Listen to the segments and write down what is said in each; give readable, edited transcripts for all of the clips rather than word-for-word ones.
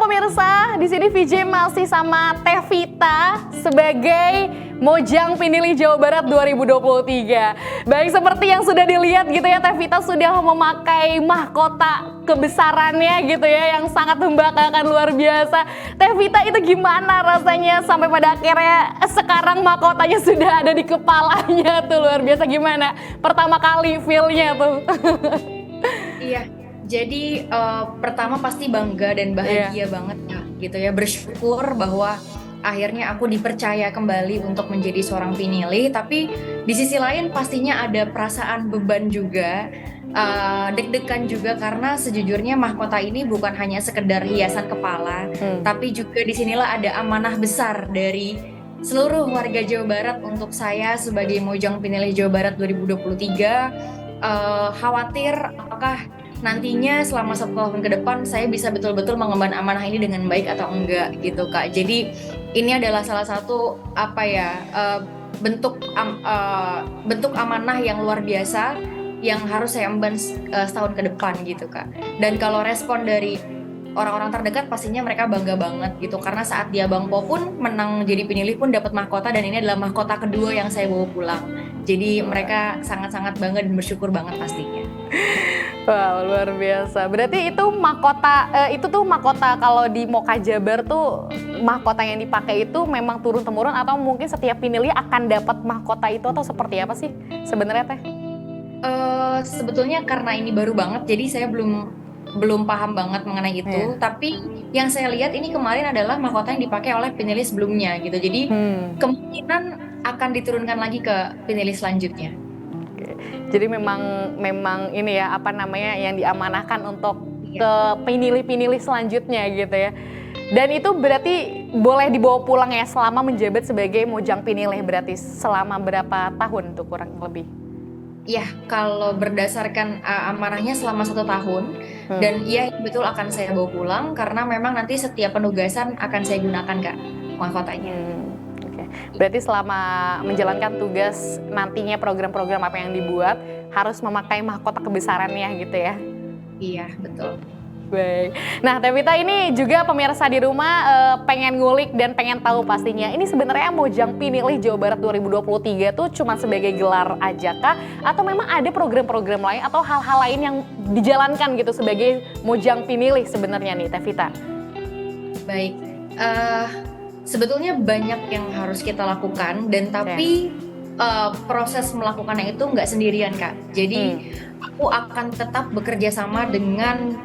pemirsa, di sini VJ masih sama Tevita sebagai Mojang Pinili Jawa Barat 2023. Baik, seperti yang sudah dilihat gitu ya, Tevita sudah memakai mahkota kebesarannya gitu ya, yang sangat membanggakan, luar biasa. Tevita, itu gimana rasanya sampai pada akhirnya sekarang mahkotanya sudah ada di kepalanya tuh, luar biasa. Gimana pertama kali feel-nya tuh? Iya, jadi pertama pasti bangga dan bahagia banget ya gitu ya, bersyukur bahwa akhirnya aku dipercaya kembali untuk menjadi seorang pinili. Tapi di sisi lain pastinya ada perasaan beban juga, deg-degan juga, karena sejujurnya mahkota ini bukan hanya sekedar hiasan kepala, tapi juga disinilah ada amanah besar dari seluruh warga Jawa Barat untuk saya sebagai Mojang Pinili Jawa Barat 2023. Khawatir apakah nantinya selama 1 tahun ke depan saya bisa betul-betul mengemban amanah ini dengan baik atau enggak gitu Kak. Jadi ini adalah salah satu bentuk amanah yang luar biasa yang harus saya emban setahun ke depan gitu Kak. Dan kalau respon dari orang-orang terdekat pastinya mereka bangga banget gitu, karena saat di Abang Po pun menang jadi pinili pun dapat mahkota, dan ini adalah mahkota kedua yang saya bawa pulang. Jadi mereka sangat-sangat bangga dan bersyukur banget pastinya. Wow, luar biasa. Berarti itu mahkota kalau di Moka Jabar tuh, mahkota yang dipakai itu memang turun-temurun atau mungkin setiap pinili akan dapat mahkota itu, atau seperti apa sih sebenarnya Teh? Sebetulnya karena ini baru banget, jadi saya belum paham banget mengenai itu. Tapi yang saya lihat ini kemarin adalah mahkota yang dipakai oleh pinili sebelumnya gitu. Jadi kemungkinan akan diturunkan lagi ke pinili selanjutnya. Jadi memang ini ya, yang diamanahkan untuk ke pinili-pinili selanjutnya gitu ya. Dan itu berarti boleh dibawa pulang ya selama menjabat sebagai Mojang Pinili, berarti selama berapa tahun tuh kurang lebih? Ya, kalau berdasarkan amanahnya selama 1 tahun, dan iya betul akan saya bawa pulang karena memang nanti setiap penugasan akan saya gunakan Kak mahkotanya. Berarti selama menjalankan tugas nantinya program-program apa yang dibuat harus memakai mahkota kebesarannya gitu ya? Iya, betul. Baik. Nah, Tevita, ini juga pemirsa di rumah pengen ngulik dan pengen tahu pastinya. Ini sebenarnya Mojang Pinili Jawa Barat 2023 tuh cuma sebagai gelar aja kah? Atau memang ada program-program lain atau hal-hal lain yang dijalankan gitu sebagai Mojang Pinili sebenarnya nih, Tevita? Baik. Sebetulnya banyak yang harus kita lakukan, dan tapi proses melakukannya itu nggak sendirian Kak. Jadi aku akan tetap bekerja sama dengan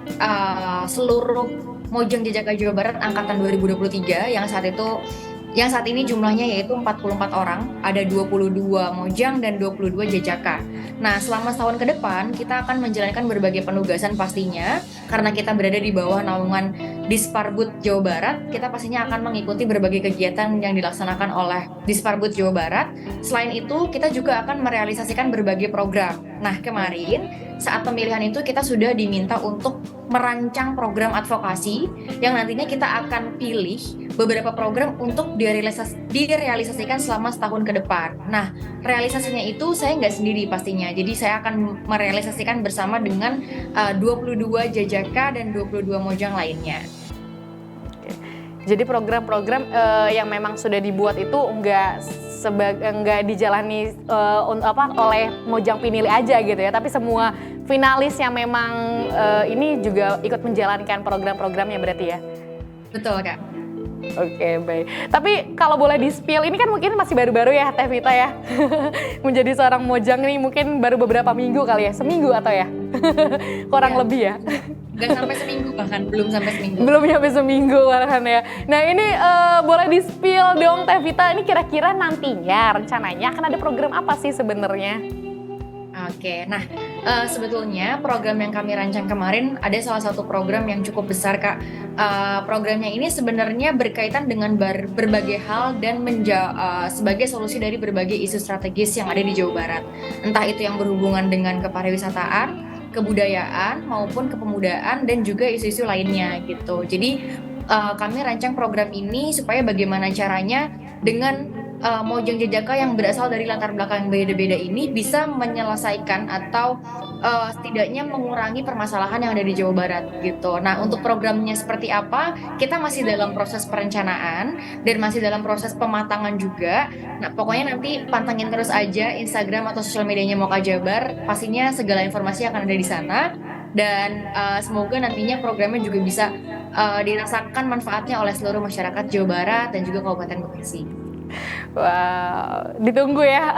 seluruh Mojang Jajaka Jawa Barat angkatan 2023 yang saat ini jumlahnya yaitu 44 orang, ada 22 Mojang dan 22 Jajaka. Nah, selama setahun ke depan kita akan menjalankan berbagai penugasan pastinya, karena kita berada di bawah naungan Disparbud Jawa Barat. Kita pastinya akan mengikuti berbagai kegiatan yang dilaksanakan oleh Disparbud Jawa Barat. Selain itu, kita juga akan merealisasikan berbagai program. Nah, kemarin saat pemilihan itu kita sudah diminta untuk merancang program advokasi yang nantinya kita akan pilih beberapa program untuk direalisasikan selama setahun ke depan. Nah, realisasinya itu saya nggak sendiri pastinya. Jadi saya akan merealisasikan bersama dengan 22 Jajaka dan 22 Mojang lainnya. Jadi program-program yang memang sudah dibuat itu enggak dijalani oleh Mojang Pinili aja gitu ya, tapi semua finalis yang memang ini juga ikut menjalankan program-programnya berarti ya? Betul Kak. Oke, baik. Tapi kalau boleh di-spill, ini kan mungkin masih baru-baru ya Tevita ya. Menjadi seorang Mojang nih mungkin baru beberapa minggu kali ya, seminggu atau ya? Kurang lebih ya. Gak sampai seminggu bahkan, belum sampai seminggu. Belum sampai seminggu bahkan ya. Nah, ini boleh di-spill dong Tevita, ini kira-kira nantinya rencananya akan ada program apa sih sebenarnya? Oke, nah sebetulnya program yang kami rancang kemarin ada salah satu program yang cukup besar Kak. Programnya ini sebenarnya berkaitan dengan berbagai hal dan sebagai solusi dari berbagai isu strategis yang ada di Jawa Barat. Entah itu yang berhubungan dengan kepariwisataan, kebudayaan, maupun kepemudaan, dan juga isu-isu lainnya gitu. Jadi kami rancang program ini supaya bagaimana caranya dengan Mojang Jajaka yang berasal dari latar belakang yang beda-beda ini bisa menyelesaikan atau setidaknya mengurangi permasalahan yang ada di Jawa Barat gitu. Nah, untuk programnya seperti apa, kita masih dalam proses perencanaan dan masih dalam proses pematangan juga. Nah, pokoknya nanti pantengin terus aja Instagram atau sosial medianya Moka Jabar. Pastinya segala informasi akan ada di sana. Dan semoga nantinya programnya juga bisa dirasakan manfaatnya oleh seluruh masyarakat Jawa Barat dan juga Kabupaten Bekasi. Wow, ditunggu ya.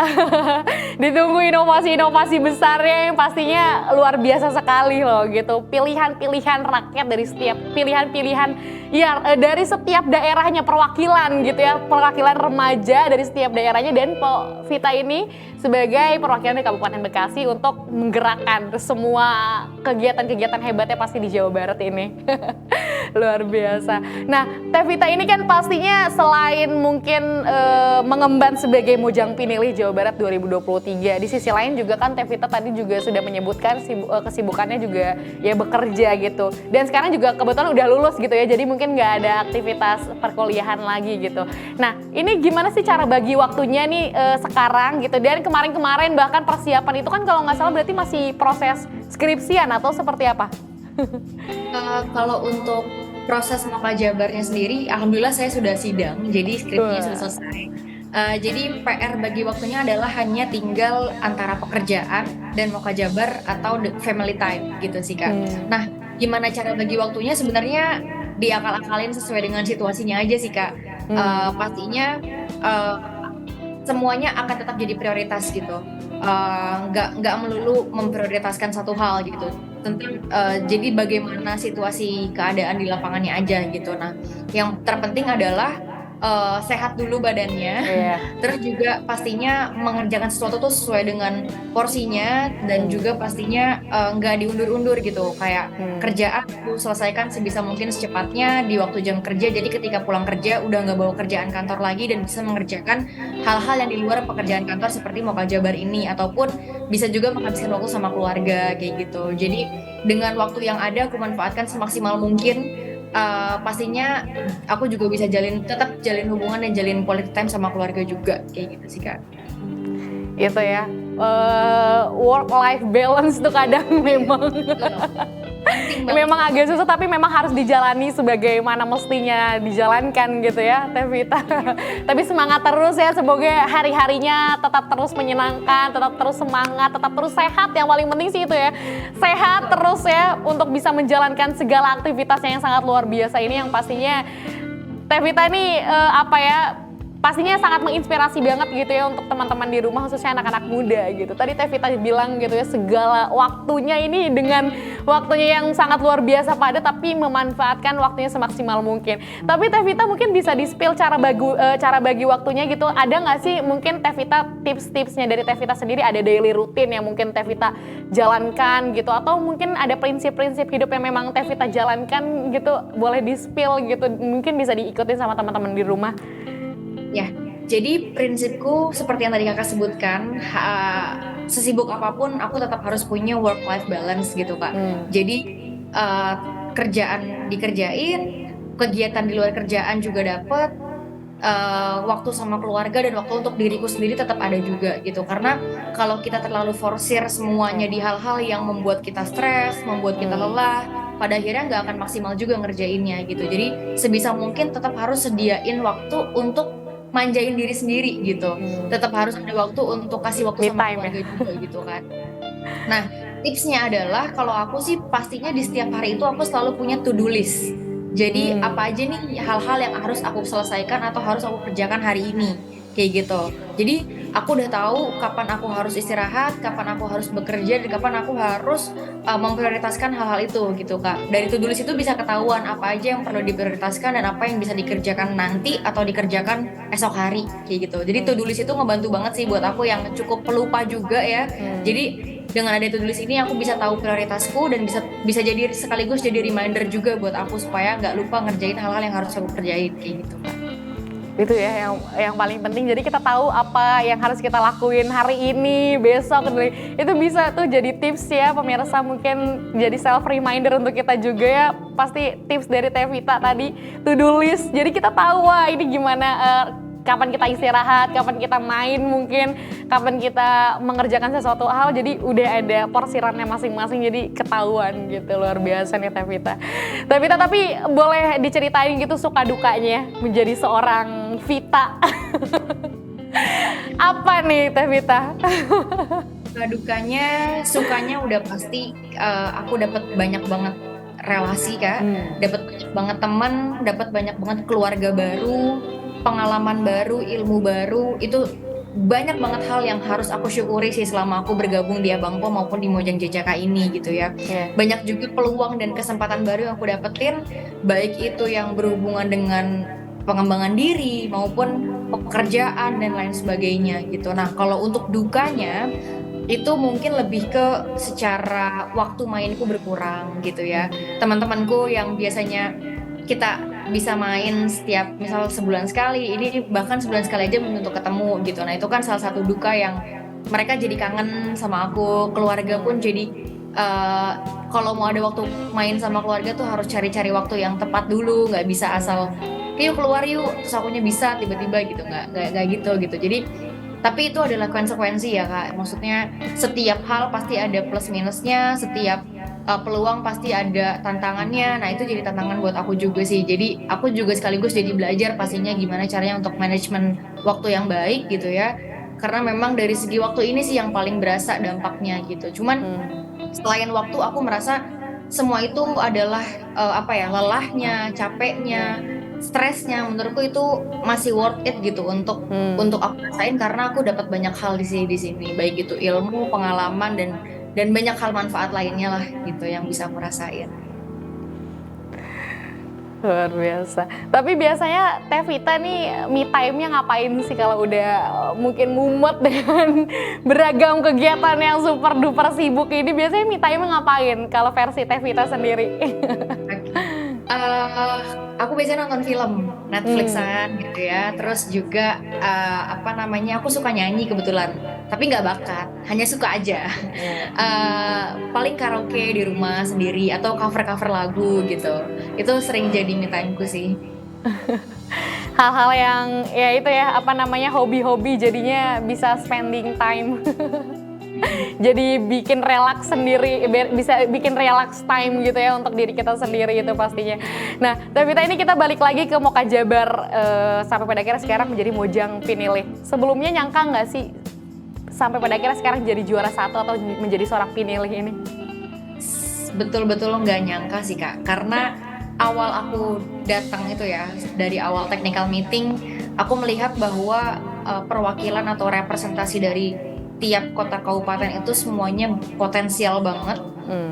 Ditunggu inovasi-inovasi besarnya yang pastinya luar biasa sekali loh gitu. Pilihan-pilihan rakyat dari setiap pilihan-pilihan ya dari setiap daerahnya, perwakilan gitu ya, perwakilan remaja dari setiap daerahnya, dan Vita ini sebagai perwakilan dari Kabupaten Bekasi untuk menggerakkan semua kegiatan-kegiatan hebatnya pasti di Jawa Barat ini. Luar biasa. Nah, Teh Vita ini kan pastinya selain mungkin mengemban sebagai Mojang Pinilih Jawa Barat 2023, di sisi lain juga kan Teh Vita tadi juga sudah menyebutkan kesibukannya juga ya bekerja gitu. Dan sekarang juga kebetulan udah lulus gitu ya, jadi mungkin nggak ada aktivitas perkuliahan lagi gitu. Nah, ini gimana sih cara bagi waktunya nih sekarang gitu? Dan kemarin-kemarin bahkan persiapan itu kan kalau nggak salah berarti masih proses skripsian atau seperti apa? Kalau untuk proses Moka Jabarnya sendiri, alhamdulillah saya sudah sidang, jadi skripsinya sudah selesai. Jadi PR bagi waktunya adalah hanya tinggal antara pekerjaan dan Moka Jabar atau family time gitu sih Kak. Nah, gimana cara bagi waktunya sebenarnya diakal-akalin sesuai dengan situasinya aja sih Kak. Pastinya semuanya akan tetap jadi prioritas gitu. Nggak melulu memprioritaskan satu hal gitu. Jadi bagaimana situasi keadaan di lapangannya aja gitu. Nah, yang terpenting adalah sehat dulu badannya, terus juga pastinya mengerjakan sesuatu tuh sesuai dengan porsinya, dan juga pastinya nggak diundur-undur gitu, kayak kerjaan tuh selesaikan sebisa mungkin secepatnya di waktu jam kerja, jadi ketika pulang kerja udah nggak bawa kerjaan kantor lagi dan bisa mengerjakan hal-hal yang di luar pekerjaan kantor seperti Moka Jabar ini, ataupun bisa juga menghabiskan waktu sama keluarga kayak gitu. Jadi dengan waktu yang ada aku manfaatkan semaksimal mungkin. Pastinya aku juga bisa tetap jalin hubungan dan jalin quality time sama keluarga juga kayak gitu sih Kak. Itu ya, work life balance tuh kadang memang agak susah, tapi memang harus dijalani sebagaimana mestinya dijalankan gitu ya Teh Vita. Tapi semangat terus ya, semoga hari-harinya tetap terus menyenangkan, tetap terus semangat, tetap terus sehat, yang paling penting sih itu ya, sehat terus ya untuk bisa menjalankan segala aktivitasnya yang sangat luar biasa ini, yang pastinya Teh Vita nih pastinya sangat menginspirasi banget gitu ya untuk teman-teman di rumah, khususnya anak-anak muda gitu. Tadi Teh Vita bilang gitu ya, segala waktunya ini dengan waktunya yang sangat luar biasa padat, tapi memanfaatkan waktunya semaksimal mungkin. Tapi Teh Vita mungkin bisa di-spill cara bagi waktunya gitu. Ada nggak sih mungkin Teh Vita tips-tipsnya dari Teh Vita sendiri, ada daily routine yang mungkin Teh Vita jalankan gitu, atau mungkin ada prinsip-prinsip hidup yang memang Teh Vita jalankan gitu, boleh di-spill gitu, mungkin bisa diikutin sama teman-teman di rumah. Ya, jadi prinsipku seperti yang tadi kakak sebutkan, sesibuk apapun aku tetap harus punya work-life balance gitu Kak. Jadi kerjaan dikerjain, kegiatan di luar kerjaan juga dapet, waktu sama keluarga dan waktu untuk diriku sendiri tetap ada juga gitu. Karena kalau kita terlalu forsir semuanya di hal-hal yang membuat kita stres, membuat kita lelah, pada akhirnya nggak akan maksimal juga ngerjainnya gitu. Jadi sebisa mungkin tetap harus sediain waktu untuk manjain diri sendiri gitu. Tetap harus ada waktu untuk kasih waktu sama keluarga juga gitu kan. Nah, tipsnya adalah kalau aku sih pastinya di setiap hari itu aku selalu punya to-do list. Jadi apa aja nih hal-hal yang harus aku selesaikan atau harus aku kerjakan hari ini kayak gitu. Jadi aku udah tahu kapan aku harus istirahat, kapan aku harus bekerja, dan kapan aku harus memprioritaskan hal-hal itu gitu Kak. Dari to-do list itu bisa ketahuan apa aja yang perlu diprioritaskan dan apa yang bisa dikerjakan nanti atau dikerjakan esok hari kayak gitu. Jadi to-do list itu ngebantu banget sih buat aku yang cukup pelupa juga ya. Jadi dengan ada to-do list ini aku bisa tahu prioritasku dan bisa jadi sekaligus jadi reminder juga buat aku supaya nggak lupa ngerjain hal-hal yang harus aku kerjain kayak gitu Kak. Itu ya yang paling penting, jadi kita tahu apa yang harus kita lakuin hari ini, besok, itu bisa tuh jadi tips ya pemirsa, mungkin jadi self reminder untuk kita juga ya. Pasti tips dari Teh Vita tadi, to do list, jadi kita tahu wah ini gimana kapan kita istirahat, kapan kita main mungkin, kapan kita mengerjakan sesuatu hal, jadi udah ada porsirannya masing-masing, jadi ketahuan gitu. Luar biasa nih Tevita. Tevita, tapi boleh diceritain gitu suka dukanya menjadi seorang Vita. Apa nih Tevita? Suka dukanya, sukanya udah pasti aku dapat banyak banget relasi Kak, dapat banyak banget teman, dapat banyak banget keluarga baru, pengalaman baru, ilmu baru, itu banyak banget hal yang harus aku syukuri sih selama aku bergabung di Abang Po maupun di Mojang Jejaka ini gitu ya. Banyak juga peluang dan kesempatan baru yang aku dapetin, baik itu yang berhubungan dengan pengembangan diri maupun pekerjaan dan lain sebagainya gitu. Nah, kalau untuk dukanya itu mungkin lebih ke secara waktu mainku berkurang gitu ya. Teman-temanku yang biasanya kita bisa main setiap misal sebulan sekali, ini bahkan sebulan sekali aja untuk ketemu gitu. Nah itu kan salah satu duka yang mereka jadi kangen sama aku. Keluarga pun jadi kalau mau ada waktu main sama keluarga tuh harus cari-cari waktu yang tepat dulu, nggak bisa asal yuk keluar yuk terus akunya bisa tiba-tiba gitu, nggak gitu. Jadi tapi itu adalah konsekuensi ya Kak, maksudnya setiap hal pasti ada plus minusnya, setiap peluang pasti ada tantangannya. Nah itu jadi tantangan buat aku juga sih, jadi aku juga sekaligus jadi belajar pastinya gimana caranya untuk manajemen waktu yang baik gitu ya, karena memang dari segi waktu ini sih yang paling berasa dampaknya gitu. Cuman selain waktu aku merasa semua itu adalah lelahnya, capeknya, stresnya menurutku itu masih worth it gitu untuk aku rasain, karena aku dapat banyak hal di sini baik itu ilmu, pengalaman dan banyak hal manfaat lainnya lah gitu yang bisa aku rasain. Luar biasa. Tapi biasanya Tevita nih me time-nya ngapain sih kalau udah mungkin mumet dengan beragam kegiatan yang super duper sibuk ini? Biasanya me time-nya ngapain kalau versi Tevita sendiri? Aku biasanya nonton film Netflixan gitu ya. Terus juga aku suka nyanyi kebetulan, tapi nggak bakat, hanya suka aja. Paling karaoke di rumah sendiri atau cover lagu gitu. Itu sering jadi me time-ku sih. Hal-hal yang ya itu ya hobi-hobi jadinya bisa spending time. Jadi bikin relax sendiri, bisa bikin relax time gitu ya untuk diri kita sendiri itu pastinya. Nah, Tevita ini kita balik lagi ke Moka Jabar sampai pada akhirnya sekarang menjadi Mojang Pinilih. Sebelumnya nyangka nggak sih sampai pada akhirnya sekarang jadi juara 1 atau menjadi seorang pinilih ini? Betul-betul nggak nyangka sih Kak, karena awal aku datang itu ya, dari awal technical meeting, aku melihat bahwa perwakilan atau representasi dari tiap kota kabupaten itu semuanya potensial banget,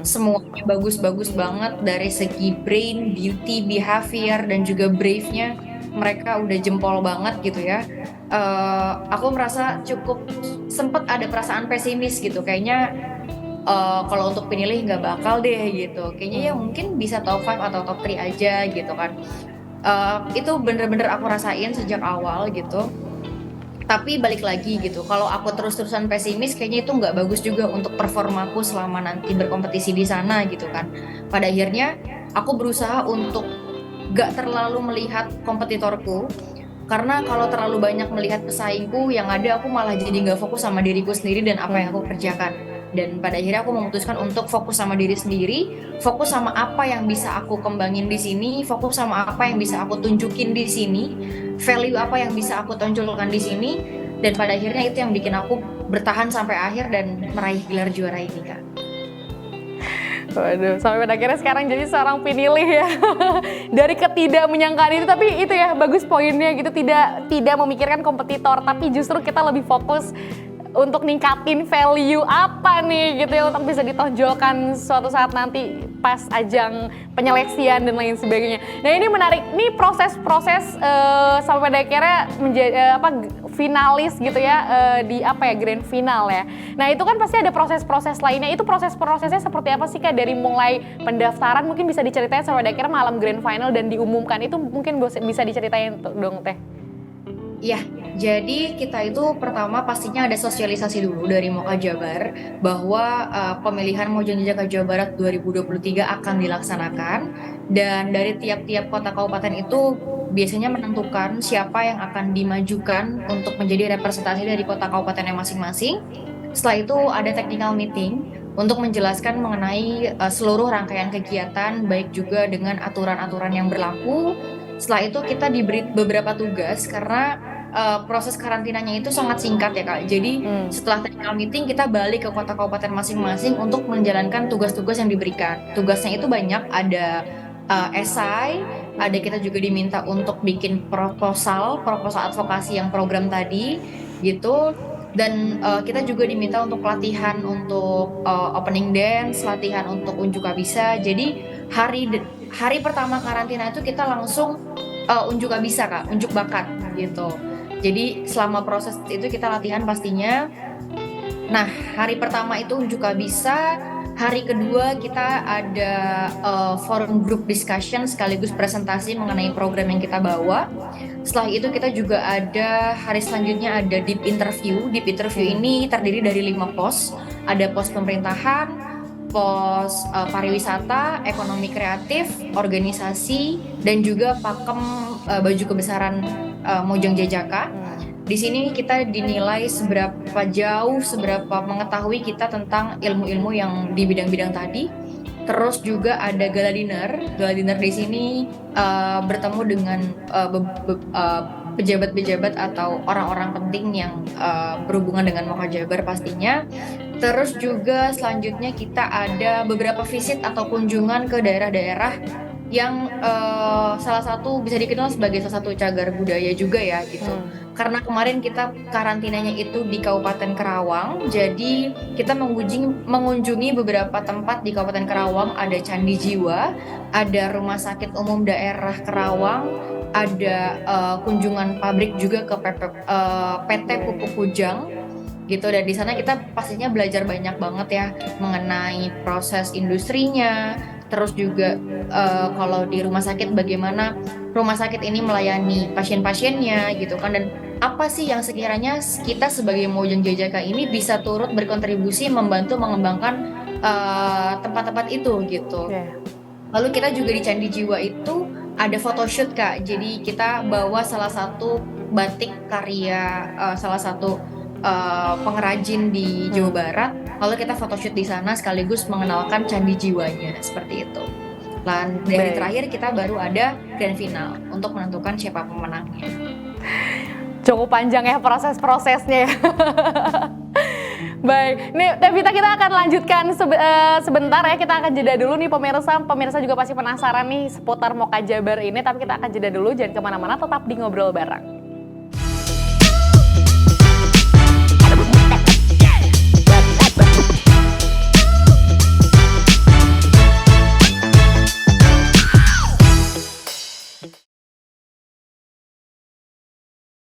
semuanya bagus-bagus banget dari segi brain, beauty, behavior dan juga brave-nya mereka udah jempol banget gitu ya. Aku merasa cukup sempet ada perasaan pesimis gitu, kayaknya kalau untuk pinilih nggak bakal deh gitu, kayaknya ya mungkin bisa top 5 atau top 3 aja gitu kan. Itu bener-bener aku rasain sejak awal gitu. Tapi balik lagi gitu, kalau aku terus-terusan pesimis kayaknya itu nggak bagus juga untuk performaku selama nanti berkompetisi di sana gitu kan. Pada akhirnya aku berusaha untuk gak terlalu melihat kompetitorku, karena kalau terlalu banyak melihat pesaingku yang ada, aku malah jadi nggak fokus sama diriku sendiri dan apa yang aku kerjakan. Dan pada akhirnya aku memutuskan untuk fokus sama diri sendiri, fokus sama apa yang bisa aku kembangin di sini, fokus sama apa yang bisa aku tunjukin di sini, value apa yang bisa aku tonjolkan di sini, dan pada akhirnya itu yang bikin aku bertahan sampai akhir dan meraih gelar juara ini Kak. Waduh, sampai pada akhirnya sekarang jadi seorang pinilih ya. Dari ketidakmenyangkaan itu, tapi itu ya bagus poinnya gitu, tidak memikirkan kompetitor, tapi justru kita lebih fokus untuk ningkatin value apa nih gitu ya, untuk bisa ditonjolkan suatu saat nanti pas ajang penyeleksian dan lain sebagainya. Nah ini menarik, nih proses-proses sampai pada akhirnya menjadi finalis gitu ya, di grand final ya. Nah itu kan pasti ada proses-proses lainnya, itu proses-prosesnya seperti apa sih Kak, dari mulai pendaftaran mungkin bisa diceritain sampai pada akhirnya malam grand final dan diumumkan, itu mungkin bisa diceritain dong Teh. Iya, jadi kita itu pertama pastinya ada sosialisasi dulu dari Moka Jabar bahwa pemilihan Mojang Jejaka Jawa Barat 2023 akan dilaksanakan, dan dari tiap-tiap kota kabupaten itu biasanya menentukan siapa yang akan dimajukan untuk menjadi representasi dari kota kabupatennya masing-masing. Setelah itu ada technical meeting untuk menjelaskan mengenai seluruh rangkaian kegiatan, baik juga dengan aturan-aturan yang berlaku. Setelah itu kita diberi beberapa tugas karena proses karantinanya itu sangat singkat ya Kak. Jadi setelah technical meeting kita balik ke kota kabupaten masing-masing untuk menjalankan tugas-tugas yang diberikan. Tugasnya itu banyak, ada esai, ada kita juga diminta untuk bikin proposal advokasi yang program tadi gitu. Dan kita juga diminta untuk latihan untuk opening dance, latihan untuk unjuk kabisa. Jadi hari pertama karantina itu kita langsung unjuk kabisa Kak, unjuk bakat gitu. Jadi selama proses itu kita latihan pastinya. Nah, hari pertama itu unjuk kabisa, hari kedua kita ada forum group discussion sekaligus presentasi mengenai program yang kita bawa. Setelah itu kita juga ada hari selanjutnya ada deep interview. Deep interview ini terdiri dari 5 pos. Ada pos pemerintahan, pos pariwisata, ekonomi kreatif, organisasi, dan juga pakem baju kebesaran Mojang Jajaka. Di sini kita dinilai seberapa jauh, seberapa mengetahui kita tentang ilmu-ilmu yang di bidang-bidang tadi. Terus juga ada gala dinner. Gala dinner di sini bertemu dengan pejabat-pejabat atau orang-orang penting yang berhubungan dengan Moka Jabar pastinya. Terus juga selanjutnya kita ada beberapa visit atau kunjungan ke daerah-daerah yang salah satu bisa dikenal sebagai salah satu cagar budaya juga ya gitu. Karena kemarin kita karantinanya itu di Kabupaten Karawang, jadi kita mengunjungi beberapa tempat di Kabupaten Karawang. Ada Candi Jiwa, ada Rumah Sakit Umum Daerah Karawang, ada kunjungan pabrik juga ke PT Pupuk Kujang gitu. Dan di sana kita pastinya belajar banyak banget ya mengenai proses industrinya. Terus juga kalau di rumah sakit bagaimana rumah sakit ini melayani pasien-pasiennya gitu kan, dan apa sih yang sekiranya kita sebagai Mojang Jajaka ini bisa turut berkontribusi membantu mengembangkan tempat-tempat itu gitu. Lalu kita juga di Candi Jiwa itu ada photoshoot Kak, jadi kita bawa salah satu batik karya salah satu pengrajin di Jawa Barat, lalu kita photoshoot di sana sekaligus mengenalkan Candi Jiwanya seperti itu. Dan dari terakhir kita baru ada grand final untuk menentukan siapa pemenangnya. Cukup panjang ya proses-prosesnya. Baik, nih Tevita kita akan lanjutkan sebentar ya, kita akan jeda dulu nih pemirsa juga pasti penasaran nih seputar Moka Jabar ini, tapi kita akan jeda dulu, jangan kemana-mana, tetap di Ngobrol Bareng.